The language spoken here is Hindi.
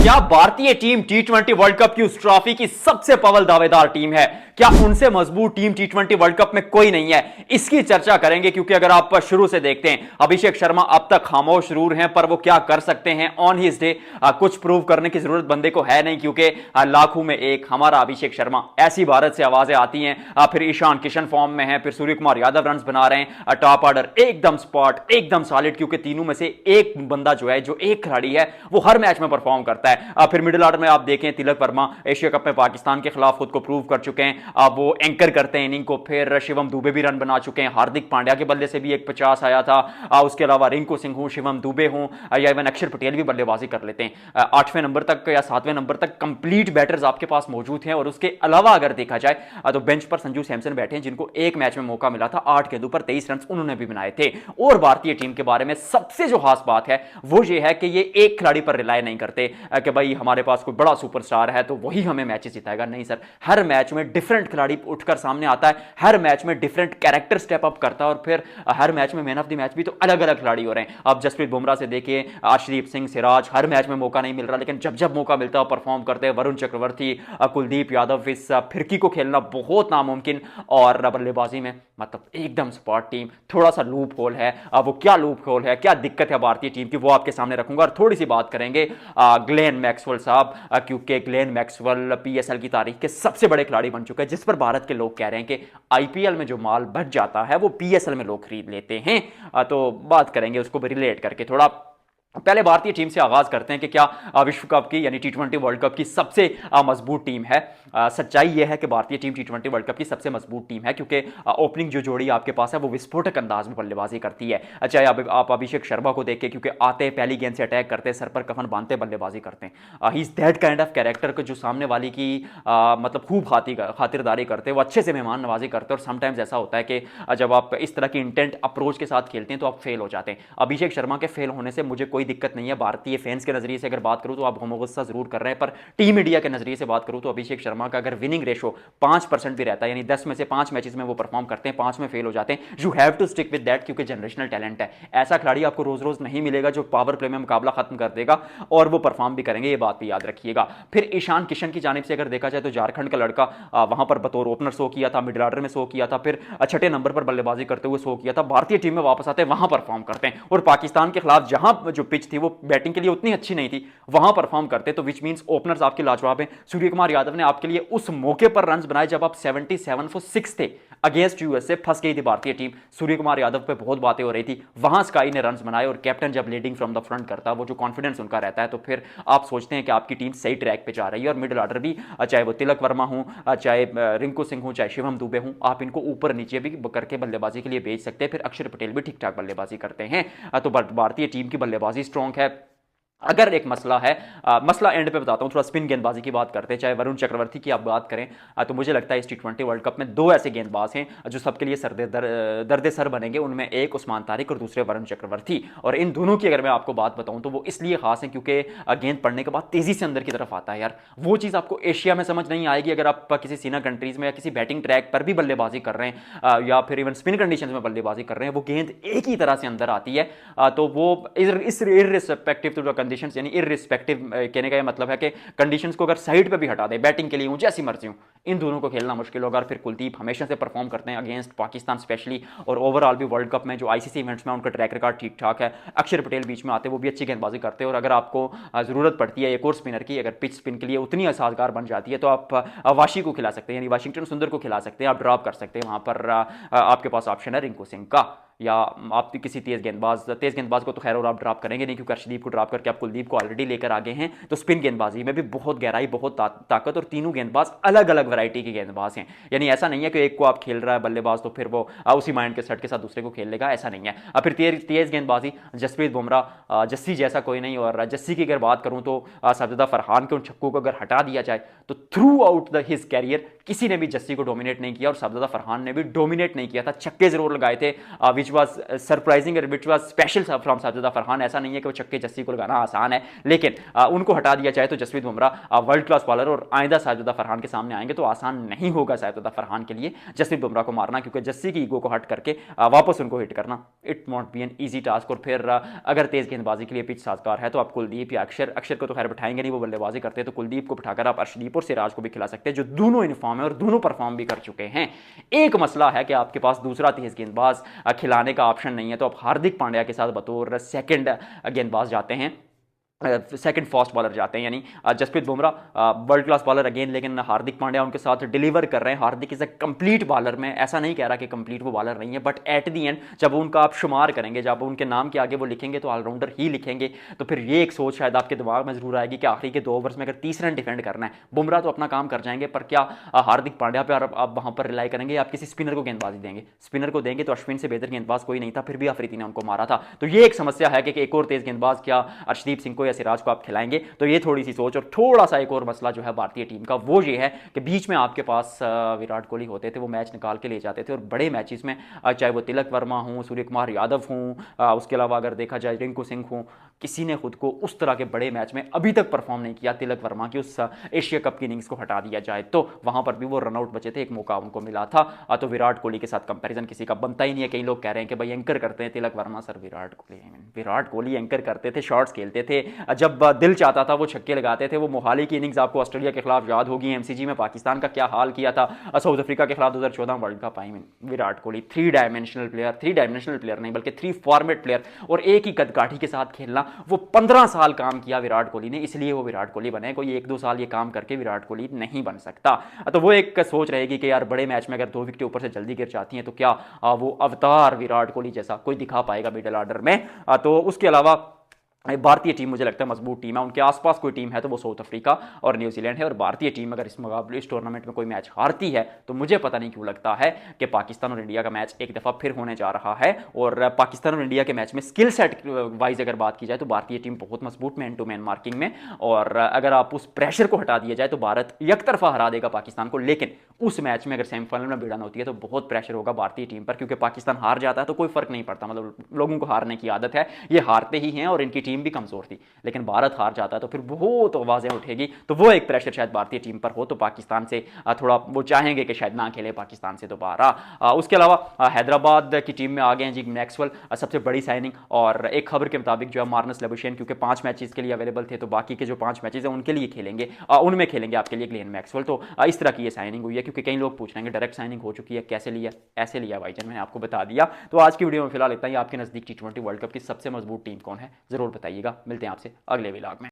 क्या भारतीय टीम टी20 वर्ल्ड कप की उस ट्रॉफी की सबसे पवल दावेदार टीम है? क्या उनसे मजबूत टीम टी20 वर्ल्ड कप में कोई नहीं है? इसकी चर्चा करेंगे, क्योंकि अगर आप शुरू से देखते हैं अभिषेक शर्मा अब तक खामोश जरूर हैं, पर वो क्या कर सकते हैं ऑन हिज डे कुछ प्रूव करने की जरूरत बंदे को है नहीं, क्योंकि लाखों में एक हमारा अभिषेक शर्मा। ऐसी भारत से आवाजें आती हैं, फिर ईशान किशन फॉर्म में है, फिर सूर्य कुमार यादव रन बना रहे हैं, टॉप ऑर्डर एकदम स्पॉट एकदम सॉलिड, क्योंकि तीनों में से एक बंदा जो है, जो एक खिलाड़ी है, वो हर मैच में परफॉर्म करता है। फिर मिडिल ऑर्डर में आप देखें तिलक वर्मा एशिया कप में पाकिस्तान के खिलाफ खुद को प्रूव कर चुके हैं, वो एंकर करते हैं इनिंग को। फिर शिवम दुबे भी रन बना चुके हैं, हार्दिक पांड्या के बल्ले से भी एक 50 आया था। उसके अलावा रिंकू सिंह हूं, शिवम दुबे हूं, या इवन अक्षर पटेल भी बल्लेबाजी कर लेते हैं। 8वें नंबर तक या 7वें नंबर तक कंप्लीट बैटर्स आपके पास मौजूद हैं। और उसके अलावा अगर देखा जाए तो बेंच पर संजू सैमसन बैठे हैं, जिनको एक मैच में मौका मिला था, 8 गेंदों पर 23 रन उन्होंने भी बनाए थे। और भारतीय टीम के बारे में सबसे जो खास बात है वो ये है कि ये एक खिलाड़ी पर रिलाय नहीं करते कि भाई हमारे पास कोई बड़ा सुपरस्टार है तो वही हमें मैचेस जिताएगा। नहीं सर, हर मैच में डिफरेंट खिलाड़ी उठकर सामने आता है, हर मैच में डिफरेंट कैरेक्टर स्टेप अप करता है, और फिर हर मैच में मैन ऑफ द मैच भी तो अलग अलग खिलाड़ी हो रहे हैं। अब जसप्रीत बुमराह से देखिए, आशदीप सिंह, सिराज, हर मैच में मौका नहीं मिल रहा, लेकिन जब जब मौका मिलता है परफॉर्म करते हैं। वरुण चक्रवर्ती, कुलदीप यादव, इस फिरकी को खेलना बहुत नामुमकिन, और बल्लेबाजी में मतलब एकदम स्पॉट टीम। थोड़ा सा लूप होल है, वो क्या लूप होल है, क्या दिक्कत है भारतीय टीम की, वो आपके सामने रखूंगा। और थोड़ी सी बात करेंगे ग्लेन मैक्सवेल साहब, क्योंकि ग्लेन मैक्सवेल पीएसएल की तारीख के सबसे बड़े खिलाड़ी बन चुके हैं, जिस पर भारत के लोग कह रहे हैं कि आईपीएल में जो माल बच जाता है वो पीएसएल में लोग खरीद लेते हैं। तो बात करेंगे उसको भी रिलेट करके थोड़ा। पहले भारतीय टीम से आगाज करते हैं कि क्या विश्व कप की यानी टी20 वर्ल्ड कप की सबसे मजबूत टीम है। सच्चाई यह है कि भारतीय टीम टी20 वर्ल्ड कप की सबसे मजबूत टीम है, क्योंकि ओपनिंग जो जोड़ी आपके पास है वो विस्फोटक अंदाज में बल्लेबाजी करती है। चाहे आप अभिषेक शर्मा को देखें, क्योंकि आते हैं पहली गेंद से अटैक करते हैं, सर पर कफन बांधते बल्लेबाजी करते हैं। He is that kind of character को जो सामने वाली की मतलब खूब खातिरदारी करते हैं, वो अच्छे से मेहमान नवाजी करते हैं। और समटाइम्स ऐसा होता है कि जब आप इस तरह की इंटेंट अप्रोच के साथ खेलते हैं तो आप फेल हो जाते हैं। अभिषेक शर्मा के फेल होने से मुझे कोई दिक्कत नहीं है। भारतीय फैंस के नजरिए से अगर बात करूं तो आप गुस्सा जरूर कर रहे हैं, पर टीम इंडिया के नजरिए से बात करूं तो अभिषेक शर्मा का अगर विनिंग रेशो 5% भी रहता है, यानी 10 में से 5 मैचेस में वो परफॉर्म करते हैं, 5 में फेल हो जाते हैं, you have to stick with that, क्योंकि जनरेशनल टैलेंट है। ऐसा खिलाड़ी आपको रोज रोज नहीं मिलेगा जो पावर प्ले में मुकाबला खत्म कर देगा, और वो परफॉर्म भी करेंगे, ये बात भी याद रखिएगा। फिर ईशान किशन की जानिब से अगर देखा जाए तो झारखंड का लड़का वहां पर बतौर ओपनर शो किया था, मिडिल ऑर्डर में शो किया था, फिर 6ठे नंबर पर बल्लेबाजी करते हुए शो किया था। भारतीय टीम में वापस आते हैं, वहां परफॉर्म करते हैं, और पाकिस्तान के खिलाफ जहां जो पिच थी वो बैटिंग के लिए उतनी अच्छी नहीं थी, वहां परफॉर्म करते। तो विच मींस ओपनर्स आपके लाजवाब हैं। सूर्य कुमार यादव ने आपके लिए उस मौके पर रन्स बनाए जब आप 77 फॉर 6 थे अगेंस्ट यूएसए, फंस गई थी भारतीय टीम। सूर्य कुमार यादव पे बहुत बातें हो रही थी, वहां स्काई ने रन्स बनाए, और कैप्टन जब लीडिंग फ्रॉम द फ्रंट करता है, वो जो कॉन्फिडेंस उनका रहता है, तो फिर आप सोचते हैं कि आपकी टीम सही ट्रैक पे जा रही है। और मिडिल ऑर्डर भी, चाहे वो तिलक वर्मा हूं, चाहे रिंकू सिंह हूं, चाहे शिवम दुबे हूं, आप इनको ऊपर नीचे भी करके बल्लेबाजी के लिए भेज सकते हैं। फिर अक्षर पटेल भी ठीक ठाक बल्लेबाजी करते हैं। तो भारतीय टीम की बल्लेबाजी स्ट्रॉन्ग है। अगर एक मसला है, मसला एंड पे बताता हूं, थोड़ा स्पिन गेंदबाजी की बात करते हैं। चाहे वरुण चक्रवर्ती की आप बात करें, तो मुझे लगता है इस टी20 वर्ल्ड कप में 2 ऐसे गेंदबाज हैं जो सबके लिए दर्द सर बनेंगे। उनमें एक उस्मान तारिक और दूसरे वरुण चक्रवर्ती। और इन दोनों की अगर मैं आपको बात बताऊं तो वो इसलिए खास है क्योंकि गेंद पड़ने के बाद तेजी से अंदर की तरफ आता है। यार वो चीज़ आपको एशिया में समझ नहीं आएगी अगर आप किसी सीनियर कंट्रीज में या किसी बैटिंग ट्रैक पर भी बल्लेबाजी कर रहे हैं, या फिर इवन स्पिन कंडीशन में बल्लेबाजी कर रहे हैं, वो गेंद एक ही तरह से अंदर आती है। तो वो इस इररिस्पेक्टिव टू द कंडीशंस, यानी इररिस्पेक्टिव कहने का मतलब है कि कंडीशंस को अगर साइड पे भी हटा दे, बैटिंग के लिए हूं जैसी मर्जी हूं, इन दोनों को खेलना मुश्किल होगा। और फिर कुलदीप हमेशा से परफॉर्म करते हैं अगेंस्ट पाकिस्तान स्पेशली, और ओवरऑल भी वर्ल्ड कप में जो आईसीसी इवेंट्स में उनका ट्रैक रिकॉर्ड ठीक ठाक है। अक्षर पटेल बीच में आते, वो भी अच्छी गेंदबाजी करते हैं। और अगर आपको जरूरत पड़ती है एक और स्पिनर की, अगर पिच स्पिन के लिए उतनी असाजगार बन जाती है, तो आप वाशी को खिला सकते हैं, यानी वाशिंगटन सुंदर को खिला सकते हैं, आप ड्रॉप कर सकते हैं। वहां पर आपके पास ऑप्शन है रिंकू सिंह का, या आप किसी तेज गेंदबाज को तो खैर और आप ड्रॉप करेंगे नहीं, क्योंकि अर्शदीप को ड्रॉप करके आप कुलदीप को ऑलरेडी लेकर आगे हैं। तो स्पिन गेंदबाजी में भी बहुत गहराई, बहुत ताकत, और तीनों गेंदबाज अलग अलग वैरायटी के गेंदबाज हैं। यानी ऐसा नहीं है कि एक को आप खेल रहा है बल्लेबाज तो फिर वो उसी माइंड के सेट के साथ दूसरे को खेल लेगा, ऐसा नहीं है। फिर तेज गेंदबाजी, जसप्रीत बुमराह, जस्सी जैसा कोई नहीं। और जस्सी की अगर बात करूं तो साजिदा फरहान के उन छक्कों को अगर हटा दिया जाए तो थ्रू आउट हिज कैरियर किसी ने भी जस्सी को डोमिनेट नहीं किया, और साजिदा फरहान ने भी डोमिनेट नहीं किया था। छक्के जरूर लगाए थे, which was surprising, which was special from Sajida Farhan. ऐसा नहीं है कि वो छक्के जस्सी को लगाना आसान है, लेकिन उनको हटा दिया जाए तो Jasprit Bumrah world class bowler, और आइंदा साजिदा फरहान के सामने आएंगे तो आसान नहीं होगा सैयद फरहान के लिए जसप्रीत बुमराह को मारना, क्योंकि जस्सी की ईगो को हट करके वापस उनको हिट करना it won't be an easy task. और फिर अगर तेज गेंदबाजी के लिए पिच साजगार है तो आप कुलदीप या अक्षर को तो खैर बैठाएंगे नहीं, वो बल्लेबाजी करते हैं, तो कुलदीप को बिठाकर आप अर्शदीप और सिराज को भी खिला सकते हैं, जो दोनों इनफॉर्म है और दोनों परफॉर्म भी कर चुके हैं। एक मसला है कि आपके पास दूसरा तेज गेंदबाज खिलाने का ऑप्शन नहीं है, तो आप हार्दिक पांड्या के साथ बतौर सेकंड गेंदबाज जाते हैं, सेकंड फास्ट बॉलर जाते हैं, यानी Jasprit Bumrah world class bowler again, लेकिन हार्दिक पांड्या उनके साथ डिलीवर कर रहे हैं। Hardik is a complete bowler, मैं ऐसा नहीं कह रहा कि कंप्लीट वो बॉलर नहीं है, बट एट दी एंड जब उनका आप शुमार करेंगे, जब उनके नाम के आगे वो लिखेंगे तो ऑलराउंडर ही लिखेंगे। तो फिर ये एक सोच शायद आपके दिमाग में जरूर आएगी कि आखिरी के 2 ओवर्स में अगर 30 रन डिफेंड करना है, बुमराह तो अपना काम कर जाएंगे, पर क्या हार्दिक पांड्या पर आप वहां पर रिलाई करेंगे, आप किसी स्पिनर को गेंदबाजी देंगे? स्पिनर को देंगे तो अश्विन से बेहतर गेंदबाज कोई नहीं था, फिर भी अफरीदी ने उनको मारा था। तो ये एक समस्या है कि एक और तेज गेंदबाज क्या अर्शदीप सिंह को या सिराज को आप खिलाएंगे? तो ये थोड़ी सी सोच। और थोड़ा सा एक और मसला जो है भारतीय टीम का वो ये है कि बीच में आपके पास विराट कोहली होते थे, वो मैच निकाल के ले जाते थे, और बड़े मैचेस में चाहे वो तिलक वर्मा हो, सूर्य कुमार यादव हो, उसके अलावा अगर देखा जाए रिंकू सिंह हो, किसी ने खुद को उस तरह के बड़े मैच में अभी तक परफॉर्म नहीं किया। तिलक वर्मा की उस एशिया कप की इनिंग्स को हटा दिया जाए तो वहां पर भी वो रनआउट बचे थे, एक मौका उनको मिला था। तो विराट कोहली के साथ कंपैरिजन किसी का बनता ही नहीं है। कई लोग कह रहे हैं कि भाई एंकर करते हैं तिलक वर्मा, सर विराट कोहली एंकर करते थे, शॉट्स खेलते थे, जब दिल चाहता था वो छक्के लगाते थे। वो मोहाली की इनिंग्स आपको ऑस्ट्रेलिया के खिलाफ याद होगी, एमसीजी में पाकिस्तान का क्या हाल किया था, साउथ अफ्रीका के खिलाफ 2014 world cup. I mean Virat Kohli three dimensional player नहीं बल्कि थ्री फॉर्मेट प्लेयर, और एक ही कदकाठी के साथ खेलना, वो 15 साल काम किया विराट कोहली ने, इसलिए वो विराट कोहली बने। कोई 1-2 साल ये काम करके विराट कोहली नहीं बन सकता। तो वो एक सोच रहेगी कि यार बड़े मैच में अगर 2 विकेट ऊपर से जल्दी गिर जाती हैं तो क्या वो अवतार विराट कोहली जैसा कोई दिखा पाएगा मिडिल ऑर्डर में? तो उसके अलावा भारतीय टीम मुझे लगता है मजबूत टीम है। उनके आसपास कोई टीम है तो वो साउथ अफ्रीका और न्यूजीलैंड है, और भारतीय टीम अगर इस मुकाबले इस टूर्नामेंट में कोई मैच हारती है तो मुझे पता नहीं क्यों लगता है कि पाकिस्तान और इंडिया का मैच एक दफ़ा फिर होने जा रहा है। और पाकिस्तान और इंडिया के मैच में स्किल सेट वाइज अगर बात की जाए तो भारतीय टीम बहुत मजबूत मैन टू मैन मार्किंग में, और अगर आप उस प्रेशर को हटा दिया जाए तो भारत एक तरफा हरा देगा पाकिस्तान को। लेकिन उस मैच में अगर सेमीफाइनल में भिड़न होती है तो बहुत प्रेशर होगा भारतीय टीम पर, क्योंकि पाकिस्तान हार जाता है तो कोई फर्क नहीं पड़ता, मतलब लोगों को हारने की आदत है, ये हारते ही हैं, और इनकी टीम भी कमजोर थी। लेकिन भारत हार जाता है तो फिर बहुत आवाजें उठेगी, तो वो एक प्रेशर शायद भारतीय टीम पर हो, तो पाकिस्तान से थोड़ा वो चाहेंगे कि शायद ना खेले पाकिस्तान से दोबारा। उसके अलावा हैदराबाद की टीम में आ गए हैं जी मैक्सवेल, सबसे बड़ी साइनिंग, और एक खबर के मुताबिक जो है मार्नस लेबुशेन, क्योंकि 5 मैचेस के लिए अवेलेबल थे तो बाकी के जो 5 मैचेस हैं उनके लिए खेलेंगे, उनमें खेलेंगे आपके लिए ग्लेन मैक्सवेल। तो इस तरह की ये साइनिंग हुई है, क्योंकि कई लोग पूछ रहे हैं डायरेक्ट साइनिंग हो चुकी है, कैसे लिया? ऐसे लिया भाईजान, मैंने आपको बता दिया। तो आज की वीडियो में फिलहाल इतना ही। आपके नजदीक T20 वर्ल्ड कप की सबसे मजबूत टीम कौन है जरूर बताइएगा। मिलते हैं आपसे अगले व्लॉग में।